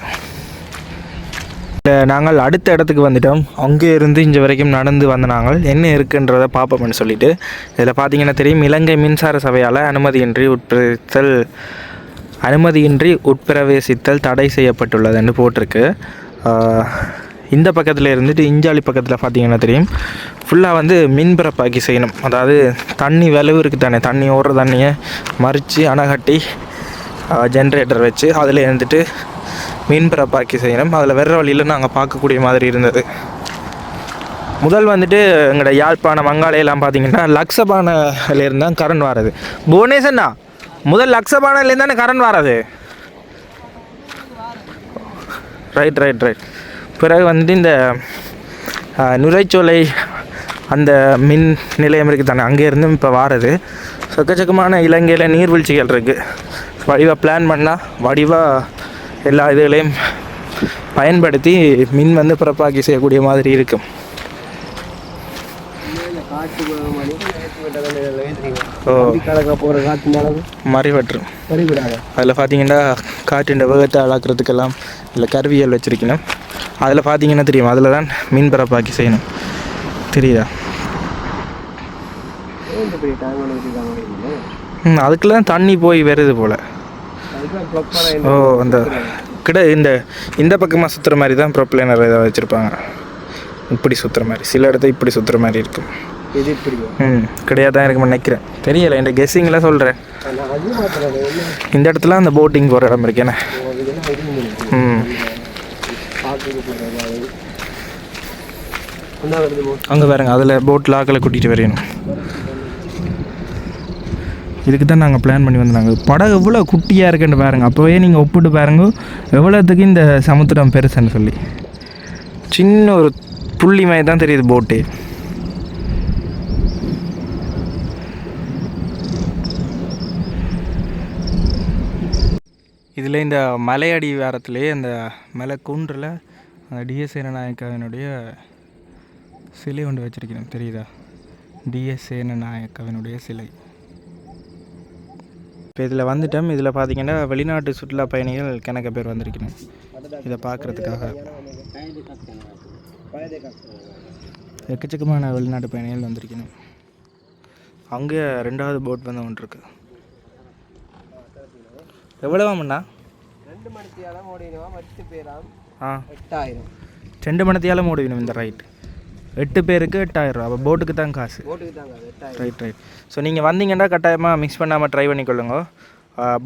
நாங்கள் அடுத்த இடத்துக்கு வந்துட்டோம். அங்கே இருந்து இங்கே வரைக்கும் நடந்து வந்த நாங்கள் என்ன இருக்குன்றதை பார்ப்போம்னு சொல்லிட்டு. இதில் பார்த்தீங்கன்னா தெரியும், இலங்கை மின்சார சபையால் அனுமதியின்றி உட்பிரவேசித்தல் தடை செய்யப்பட்டுள்ளதுன்னு போட்டிருக்கு. இந்த பக்கத்தில் இருந்துட்டு இஞ்சாலி பக்கத்தில் பார்த்தீங்கன்னா தெரியும், ஃபுல்லாக வந்து மின்பரப்பாக்கி செய்யணும். அதாவது தண்ணி விளைவு இருக்குது தானே, தண்ணி ஓடுற தண்ணியை மறித்து அணை கட்டி ஜென்ரேட்டர் வச்சு அதில் இருந்துட்டு மின்பரப்பாக்கி செய்யணும். அதில் வேறு வழியில் நாங்கள் பார்க்கக்கூடிய மாதிரி இருந்தது. முதல் வந்துட்டு எங்களோட யாழ்ப்பாணம் மங்காளையெல்லாம் பார்த்தீங்கன்னா லக்ஸபானிலேருந்து தான் கரண்ட் வர்றது. புவனேஸ்வரா முதல் லக்ஸபானிலேருந்து தானே கரண்ட் வர்றது. ரைட். பிறகு வந்துட்டு இந்த நுரைச்சோலை அந்த மின் நிலையம் இருக்குது தானே, அங்கேருந்து இப்போ வாரது. சொக்கச்சக்கமான இலங்கையில் நீர்வீழ்ச்சிகள் இருக்குது. வடிவாக பிளான் பண்ணால் வடிவாக எல்லா இதுகளையும் பயன்படுத்தி மின் வந்து பிறப்பாக்கி செய்யக்கூடிய மாதிரி இருக்கும். மறைவற்றும் அதில் பார்த்தீங்கன்னா காற்றின் வேகத்தை அளக்கிறதுக்கெல்லாம் இல்லை கருவியல் வச்சுருக்கணும். அதில் பார்த்தீங்கன்னா தெரியும், அதில் தான் மின் பிறப்பாக்கி செய்யணும். தெரியுதா? அதுக்குள்ள தண்ணி போய் வருது போல். ஓ, அந்த இந்த பக்கமாக சுற்றுற மாதிரி தான் ப்ரொப்ளைனர் ஏதாவது வச்சுருப்பாங்க. இப்படி சுற்றுற மாதிரி, சில இடத்த இப்படி சுற்றுற மாதிரி இருக்கும். இது இப்படி கிடையாது தான் எனக்கு நினைக்கிறேன், தெரியலை. இந்த கெஸ்ஸிங்கில் சொல்கிறேன். இந்த இடத்துல அந்த போட்டிங் போகிற இடம் இருக்கேண்ணே. அங்கே பாருங்க, அதில் போட்டில் ஆக்களை கூட்டிகிட்டு வரையணும். இதுக்கு தான் நாங்கள் பிளான் பண்ணி வந்தாங்க. படகு எவ்வளோ குட்டியாக இருக்குன்னு பாருங்கள். அப்போவே நீங்கள் ஒப்பிட்டு பாருங்க எவ்வளோத்துக்கு இந்த சமுத்திரம் பெருசுன்னு சொல்லி. சின்ன ஒரு புள்ளி மாதிரி தான் தெரியுது போட்டு. இதில் இந்த மலையடி வாரத்துலேயே அந்த மலை குன்றில் அந்த டிஎஸ் சேனநாயக்கவினுடைய சிலை ஒன்று வச்சிருக்கணும், தெரியுதா? டிஎஸ் சேனநாயக்கவினுடைய சிலை. இப்போ இதில் வந்துட்டோம். இதில் பார்த்தீங்கன்னா வெளிநாட்டு சுற்றுலா பயணிகள் கணக்க பேர் வந்திருக்கணும் இதை பார்க்குறதுக்காக. எக்கச்சக்கமான வெளிநாட்டு பயணிகள் வந்திருக்கணும். அங்கே 2வது போட் வந்து ஒன்று இருக்கு. எவ்வளோவாமண்ணா? 2 மணித்தியாலம் ஓடிடுவா 10 பேராம். 8000. 2 மணித்தியாலம் ஓடிவிடும் இந்த ரைட். 8 பேருக்கு 8000 ரூபா. அப்போ போட்டுக்கு தான் காசு. ரைட். ஸோ நீங்கள் வந்தீங்கன்னா கட்டாயமாக மிக்ஸ் பண்ணாமல் ட்ரை பண்ணிக்கொள்ளுங்க.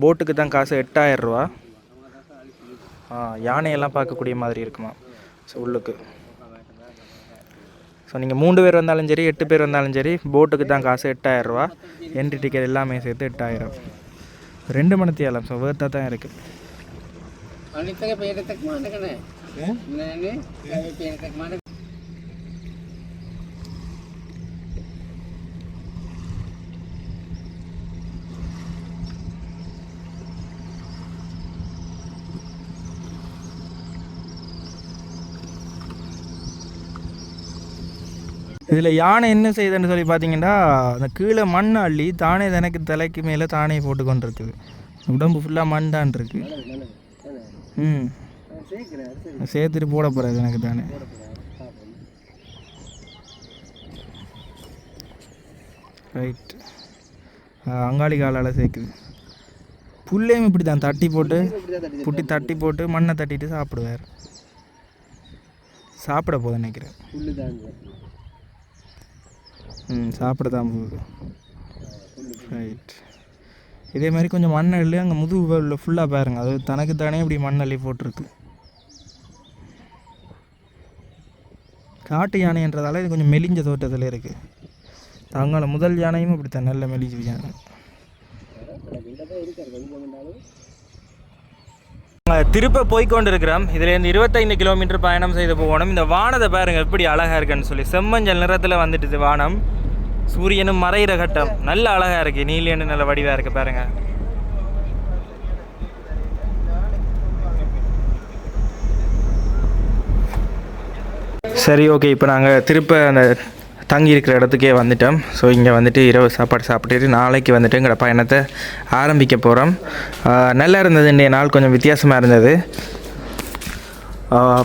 போட்டுக்கு தான் காசு 8000 ரூபா. யானையெல்லாம் பார்க்கக்கூடிய மாதிரி இருக்குமா ஸோ உள்ளுக்கு. ஸோ நீங்கள் 3 பேர் வந்தாலும் சரி 8 பேர் வந்தாலும் சரி போட்டுக்கு தான் காசு 8000 ரூபா. என்ட்ரி டிக்கெட் எல்லாமே சேர்த்து 8000. 2 மணித்தியாலம். ஸோ வேர்த்தாக தான் இருக்குது. இதில் யானை என்ன செய்யுதுன்னு சொல்லி பார்த்தீங்கன்னா அந்த கீழே மண் அள்ளி தானே எனக்கு தலைக்கு மேலே தானே போட்டு கொண்டு இருக்குது. உடம்பு ஃபுல்லாக மண் தான் இருக்குது. சேர்த்துட்டு போட போகிறது எனக்கு தானே. ரைட். அங்காளி காலால் சேர்க்குது. புல்லையும் இப்படி தான் தட்டி போட்டு மண்ணை தட்டிட்டு சாப்பிடுவார். சாப்பிட போகுது நினைக்கிறேன். சாப்பிட தான் போகுது. ரைட். இதே மாதிரி கொஞ்சம் மண்ணள்ளி அங்கே முதுகு ஃபுல்லாக பாருங்கள். அது தனக்கு தானே இப்படி மண்ணள்ளி போட்டிருக்கு. காட்டு யானைன்றதால இது கொஞ்சம் மெலிஞ்ச தோட்டத்தில் இருக்குது. அங்கே முதல் யானையும் இப்படி தான் நல்ல மெலிஞ்சு யானை. திருப்ப போய்கொண்டு இருக்கிறோம். இதுலேருந்து 25 கிலோமீட்டர் பயணம் செய்து போகணும். இந்த வானத்தை பாருங்கள் எப்படி அழகாக இருக்குன்னு சொல்லி. செம்மஞ்சள் நிறத்தில் வந்துட்டு வானம். சூரியனும் மறைகிற கட்டம் நல்ல அழகாக இருக்குது. நீலியன்னு நல்ல வடிவாக இருக்குது பாருங்கள். சரி, ஓகே. இப்போ நாங்கள் திருப்ப அந்த தங்கி இருக்கிற இடத்துக்கே வந்துட்டோம். ஸோ இங்கே வந்துட்டு இரவு சாப்பாடு சாப்பிட்டுட்டு நாளைக்கு வந்துட்டு எங்களோட பயணத்தை ஆரம்பிக்க போகிறோம். நல்லா இருந்தது. இன்றைய நாள் கொஞ்சம் வித்தியாசமாக இருந்தது.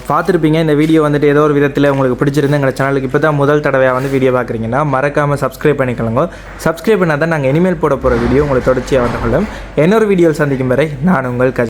பார்த்துருப்பீங்க. இந்த வீடியோ வந்துட்டு ஏதோ ஒரு விதத்தில் உங்களுக்கு பிடிச்சிருந்து எங்கள் சேனலுக்கு இப்போ தான் முதல் தடவையாக வந்து வீடியோ பார்க்குறீங்கன்னா மறக்காமல் சப்ஸ்கிரைப் பண்ணிக்கலாங்க. சப்ஸ்கிரைப் பண்ணால் தான் நாங்கள் இனிமேல் போட போகிற வீடியோ உங்களுக்கு தொடர்ச்சியாக வந்து கொள்ளும். இன்னொரு வீடியோவில் சந்திக்கும் வரை நான் உங்கள்